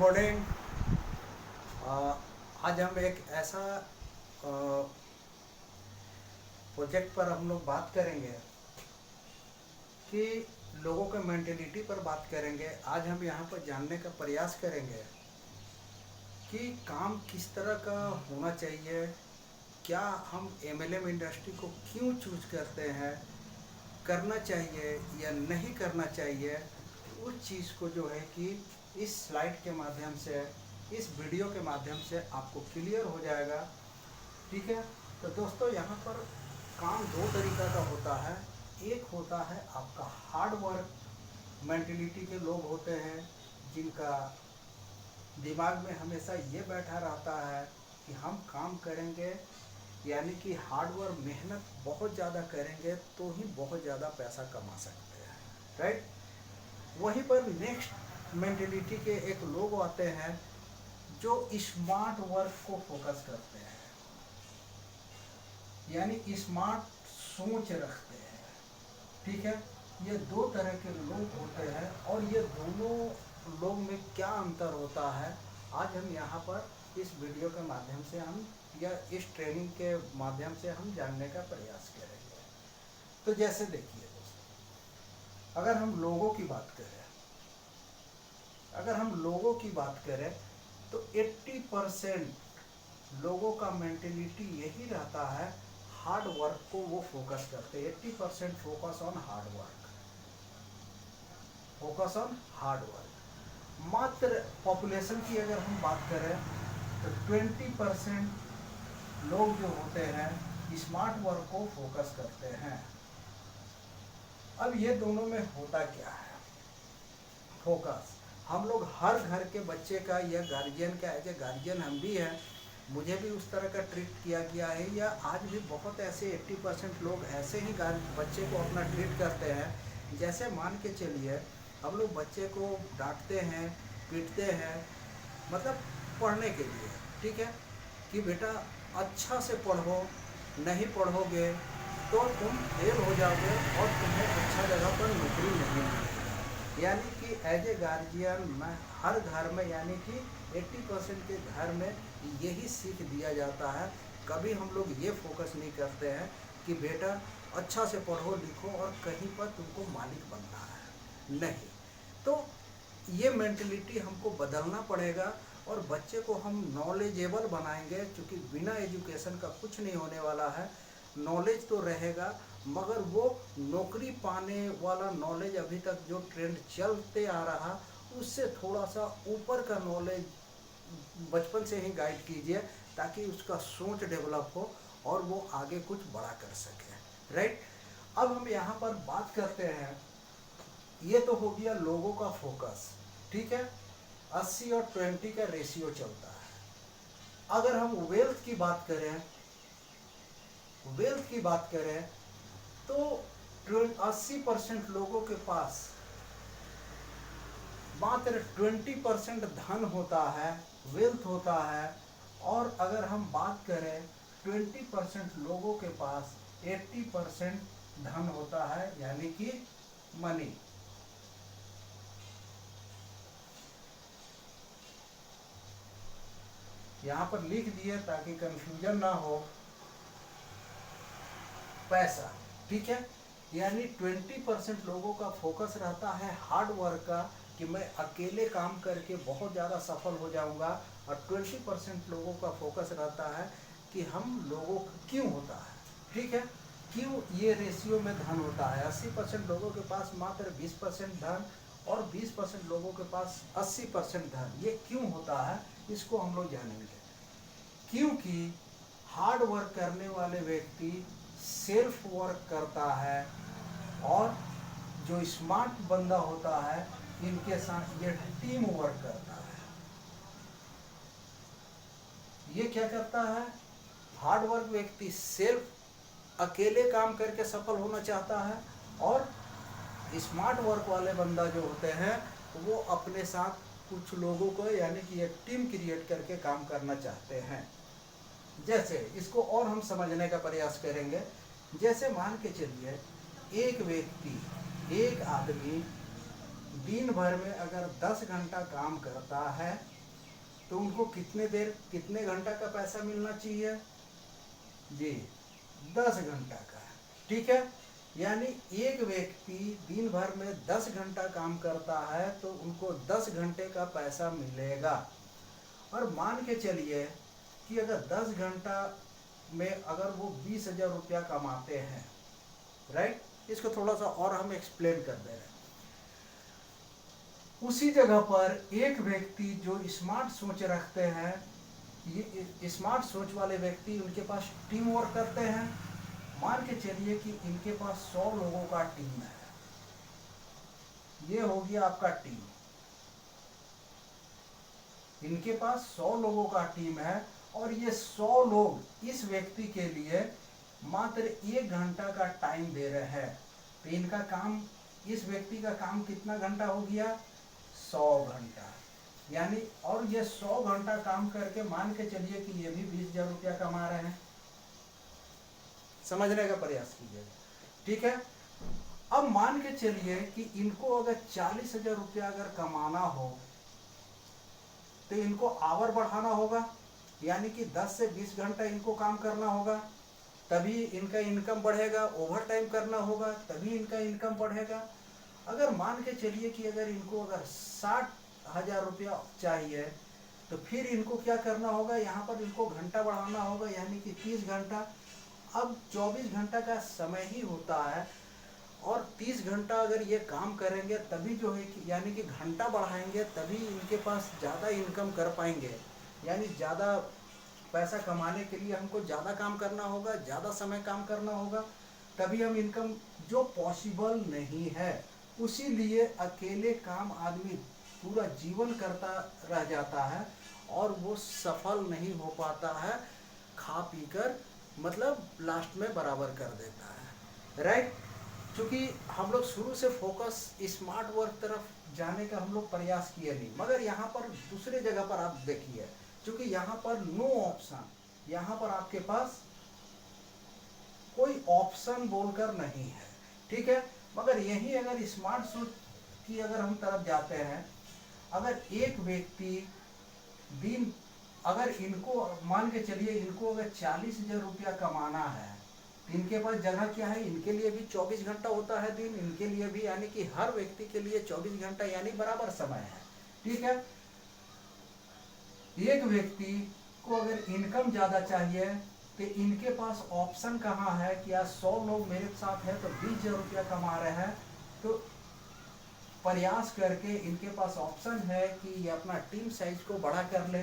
Morning. आज हम एक ऐसा प्रोजेक्ट पर हम लोग बात करेंगे कि लोगों के मेंटेलिटी पर बात करेंगे। आज हम यहाँ पर जानने का प्रयास करेंगे कि काम किस तरह का होना चाहिए, क्या हम एमएलएम इंडस्ट्री को क्यों चूज करते हैं, करना चाहिए या नहीं करना चाहिए। उस चीज़ को जो है कि इस स्लाइड के माध्यम से, इस वीडियो के माध्यम से आपको क्लियर हो जाएगा। ठीक है, तो दोस्तों यहाँ पर काम दो तरीक़ा का होता है। एक होता है आपका हार्ड वर्क मेंटेलिटी के लोग होते हैं, जिनका दिमाग में हमेशा ये बैठा रहता है कि हम काम करेंगे, यानी कि हार्ड वर्क, मेहनत बहुत ज़्यादा करेंगे तो ही बहुत ज़्यादा पैसा कमा सकते हैं, राइट। वहीं पर नेक्स्ट मेंटेलिटी के एक लोग आते हैं जो स्मार्ट वर्क को फोकस करते हैं, यानी स्मार्ट सोच रखते हैं। ठीक है, ये दो तरह के लोग होते हैं और ये दोनों लोग में क्या अंतर होता है, आज हम यहाँ पर इस वीडियो के माध्यम से हम या इस ट्रेनिंग के माध्यम से हम जानने का प्रयास करेंगे। तो जैसे देखिए दोस्तों, अगर हम लोगों की बात करें तो 80% लोगों का मेंटेलिटी यही रहता है, हार्ड वर्क को वो फोकस करते हैं। 80% फोकस ऑन हार्ड वर्क। मात्र पॉपुलेशन की अगर हम बात करें तो 20% लोग जो होते हैं स्मार्ट वर्क को फोकस करते हैं। अब ये दोनों में होता क्या है फोकस, हम लोग हर घर के बच्चे का या गार्जियन का, एज ए गार्जियन हम भी हैं, मुझे भी उस तरह का ट्रीट किया गया है, या आज भी बहुत ऐसे 80% लोग ऐसे ही बच्चे को अपना ट्रीट करते हैं। जैसे मान के चलिए हम लोग बच्चे को डांटते हैं, पीटते हैं, मतलब पढ़ने के लिए, ठीक है, कि बेटा अच्छा से पढ़ो, नहीं पढ़ोगे तो तुम फेल हो जाओगे और तुम्हें अच्छा जगह पर नौकरी नहीं मिलेगी। यानी कि एज ए गार्जियन मैं हर घर में, यानी कि 80% के घर में यही सीख दिया जाता है। कभी हम लोग ये फोकस नहीं करते हैं कि बेटा अच्छा से पढ़ो लिखो और कहीं पर तुमको मालिक बनना है, नहीं। तो ये मेंटलिटी हमको बदलना पड़ेगा और बच्चे को हम नॉलेजेबल बनाएंगे, क्योंकि बिना एजुकेशन का कुछ नहीं होने वाला है। नॉलेज तो रहेगा, मगर वो नौकरी पाने वाला नॉलेज अभी तक जो ट्रेंड चलते आ रहा, उससे थोड़ा सा ऊपर का नॉलेज बचपन से ही गाइड कीजिए, ताकि उसका सोच डेवलप हो और वो आगे कुछ बड़ा कर सके, राइट। अब हम यहाँ पर बात करते हैं, ये तो हो गया लोगों का फोकस, ठीक है। 80 और 20 का रेशियो चलता है। अगर हम वेल्थ की बात करें तो 80% लोगों के पास मात्र 20% धन होता है, वेल्थ होता है। और अगर हम बात करें 20% लोगों के पास 80% धन होता है, यानी कि मनी। यहाँ पर लिख दिए ताकि कंफ्यूजन ना हो, पैसा, ठीक है। यानी 20% लोगों का फोकस रहता है हार्ड वर्क का, कि मैं अकेले काम करके बहुत ज़्यादा सफल हो जाऊंगा, और 20% लोगों का फोकस रहता है कि हम लोगों क्यों होता है, ठीक है, क्यों ये रेशियो में धन होता है। 80% लोगों के पास मात्र 20% धन और 20% लोगों के पास 80% धन, ये क्यों होता है, इसको हम लोग जानेंगे। क्योंकि हार्ड वर्क करने वाले व्यक्ति सेल्फ वर्क करता है, और जो स्मार्ट बंदा होता है इनके साथ ये टीम वर्क करता है। ये क्या करता है, हार्ड वर्क व्यक्ति सेल्फ अकेले काम करके सफल होना चाहता है, और स्मार्ट वर्क वाले बंदा जो होते हैं वो अपने साथ कुछ लोगों को, यानी कि एक टीम क्रिएट करके काम करना चाहते हैं। जैसे इसको और हम समझने का प्रयास करेंगे। जैसे मान के चलिए एक व्यक्ति, एक आदमी दिन भर में अगर 10 घंटा काम करता है तो उनको कितने घंटा का पैसा मिलना चाहिए जी? 10 घंटा का। ठीक है, यानी एक व्यक्ति दिन भर में 10 घंटा काम करता है तो उनको 10 घंटे का पैसा मिलेगा। और मान के चलिए कि अगर 10 घंटा में अगर वो 20,000 रुपया कमाते हैं, राइट, इसको थोड़ा सा और हम एक्सप्लेन कर दे रहे हैं। उसी जगह पर एक व्यक्ति जो स्मार्ट सोच रखते हैं, ये स्मार्ट सोच वाले व्यक्ति, उनके पास टीम वर्क करते हैं। मान के चलिए कि इनके पास 100 लोगों का टीम है। ये हो गया आपका टीम। इनके पास 100 लोगों का टीम है और ये 100 लोग इस व्यक्ति के लिए मात्र 1 घंटा का टाइम दे रहे हैं। तो इनका काम, इस व्यक्ति का काम कितना घंटा हो गया? 100 घंटा। यानी और ये 100 घंटा काम करके मान के चलिए कि ये भी 20,000 रुपया कमा रहे हैं। समझने का प्रयास कीजिएगा, ठीक है। अब मान के चलिए कि इनको अगर 40,000 रुपया अगर कमाना हो तो इनको आवर बढ़ाना होगा, यानी कि 10 से 20 घंटा इनको काम करना होगा, तभी इनका इनकम बढ़ेगा। ओवर टाइम करना होगा तभी इनका इनकम बढ़ेगा। अगर मान के चलिए कि अगर इनको अगर 60,000 रुपया चाहिए तो फिर इनको क्या करना होगा? यहाँ पर इनको घंटा बढ़ाना होगा, यानी कि 30 घंटा। अब 24 घंटा का समय ही होता है और 30 घंटा अगर ये काम करेंगे तभी जो है कि यानी कि घंटा बढ़ाएंगे तभी इनके पास ज़्यादा इनकम कर पाएंगे। यानी ज़्यादा पैसा कमाने के लिए हमको ज़्यादा काम करना होगा, ज़्यादा समय काम करना होगा, तभी हम इनकम, जो पॉसिबल नहीं है। उसीलिए अकेले काम आदमी पूरा जीवन करता रह जाता है और वो सफल नहीं हो पाता है। खा पी कर मतलब लास्ट में बराबर कर देता है, राइट। क्योंकि हम लोग शुरू से फोकस स्मार्ट वर्क तरफ जाने का हम लोग प्रयास किए नहीं। मगर यहाँ पर दूसरे जगह पर आप देखिए, क्योंकि यहाँ पर नो ऑप्शन, यहाँ पर आपके पास कोई ऑप्शन बोलकर नहीं है, ठीक है। मगर यही अगर स्मार्ट सोच की अगर हम तरफ जाते हैं, अगर एक व्यक्ति दिन, अगर इनको मान के चलिए इनको अगर 40,000 रुपया कमाना है, इनके पास जगह क्या है? इनके लिए भी 24 घंटा होता है दिन, इनके लिए भी, यानी कि हर व्यक्ति के लिए 24 घंटा यानी बराबर समय है, ठीक है। एक व्यक्ति को अगर इनकम ज्यादा चाहिए तो इनके पास ऑप्शन कहाँ है कि आज 100 लोग मेरे साथ है तो 20,000 रुपया कमा रहे हैं, तो प्रयास करके इनके पास ऑप्शन है कि ये अपना टीम साइज को बड़ा कर ले।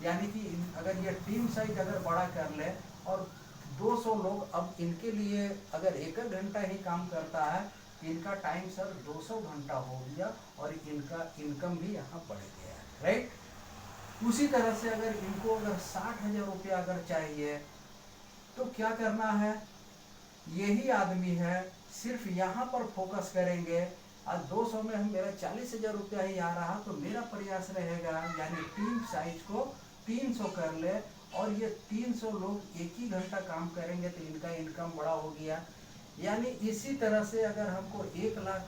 यानी कि अगर ये टीम साइज अगर बड़ा कर ले और 200 लोग अब इनके लिए अगर 1 घंटा ही काम करता है, इनका टाइम सर 200 घंटा हो गया और इनका इनकम भी यहाँ बढ़ गया, राइट। उसी तरह से अगर इनको अगर 60,000 रुपया अगर चाहिए तो क्या करना है? यही आदमी है, सिर्फ यहाँ पर फोकस करेंगे। आज 200 में हम मेरा 40,000 रुपया ही आ रहा तो मेरा प्रयास रहेगा यानी टीम साइज को 300 कर ले और ये 300 लोग 1 ही घंटा काम करेंगे तो इनका इनकम बड़ा हो गया। यानी इसी तरह से अगर हमको 1 लाख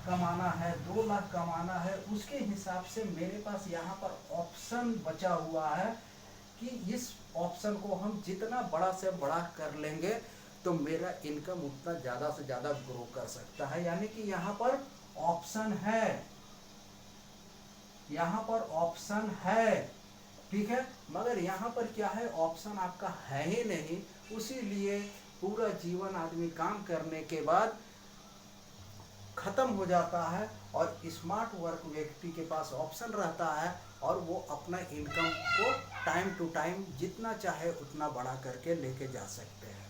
कमाना है, 2 लाख कमाना है, उसके हिसाब से मेरे पास यहाँ पर ऑप्शन बचा हुआ है कि इस ऑप्शन को हम जितना बड़ा से बड़ा कर लेंगे तो मेरा इनकम उतना ज़्यादा से ज़्यादा ग्रो कर सकता है। यानी कि यहाँ पर ऑप्शन है, यहाँ पर ऑप्शन है, ठीक है। मगर यहाँ पर क्या है? ऑप्शन आपका है ही नहीं। उसीलिए पूरा जीवन आदमी काम करने के बाद खत्म हो जाता है और स्मार्ट वर्क व्यक्ति के पास ऑप्शन रहता है और वो अपना इनकम को टाइम टू टाइम जितना चाहे उतना बड़ा करके लेके जा सकते हैं।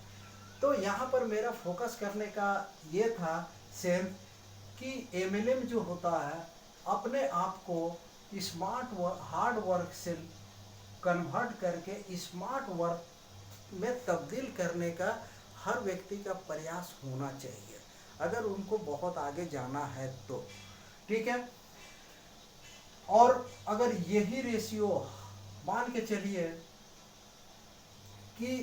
तो यहाँ पर मेरा फोकस करने का ये था सेंस कि MLM जो होता है अपने आप को स्मार्ट हार्ड वर्क से कन्वर्ट करके स्मार्ट वर्क में तब्दील करने का हर व्यक्ति का प्रयास होना चाहिए अगर उनको बहुत आगे जाना है तो, ठीक है। और अगर यही रेशियो मान के चलिए कि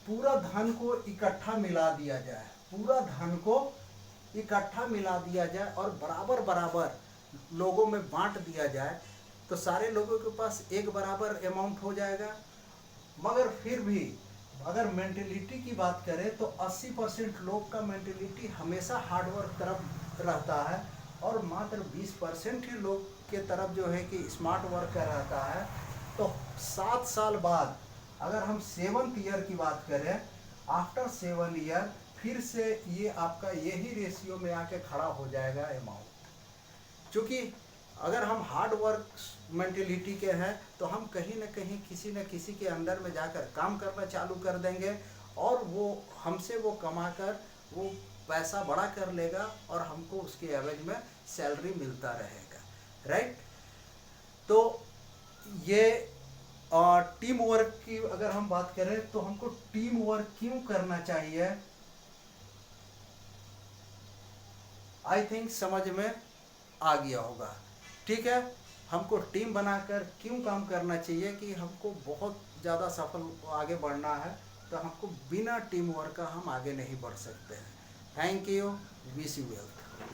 पूरा धन को इकट्ठा मिला दिया जाए, पूरा धन को इकट्ठा मिला दिया जाए और बराबर बराबर लोगों में बांट दिया जाए तो सारे लोगों के पास एक बराबर अमाउंट हो जाएगा। मगर फिर भी अगर मेंटेलिटी की बात करें तो 80% लोग का मेंटेलिटी हमेशा हार्डवर्क तरफ रहता है और मात्र 20% ही लोग के तरफ जो है कि स्मार्ट वर्क का रहता है। तो 7 साल बाद अगर हम 7th ईयर की बात करें, आफ्टर 7 ईयर फिर से ये आपका यही रेशियो में आके खड़ा हो जाएगा अमाउंट। क्योंकि अगर हम हार्ड वर्क मेंटेलिटी के हैं तो हम कहीं ना कहीं किसी न किसी के अंडर में जाकर काम करना चालू कर देंगे और वो हमसे वो कमाकर वो पैसा बड़ा कर लेगा और हमको उसके एवज में सैलरी मिलता रहेगा, राइट। तो ये टीम वर्क की अगर हम बात करें तो हमको टीम वर्क क्यों करना चाहिए, आई थिंक समझ में आ गया होगा। ठीक है, हमको टीम बनाकर क्यों काम करना चाहिए कि हमको बहुत ज़्यादा सफल आगे बढ़ना है, तो हमको बिना टीम वर्क का हम आगे नहीं बढ़ सकते हैं। Thank you, wish you wealth.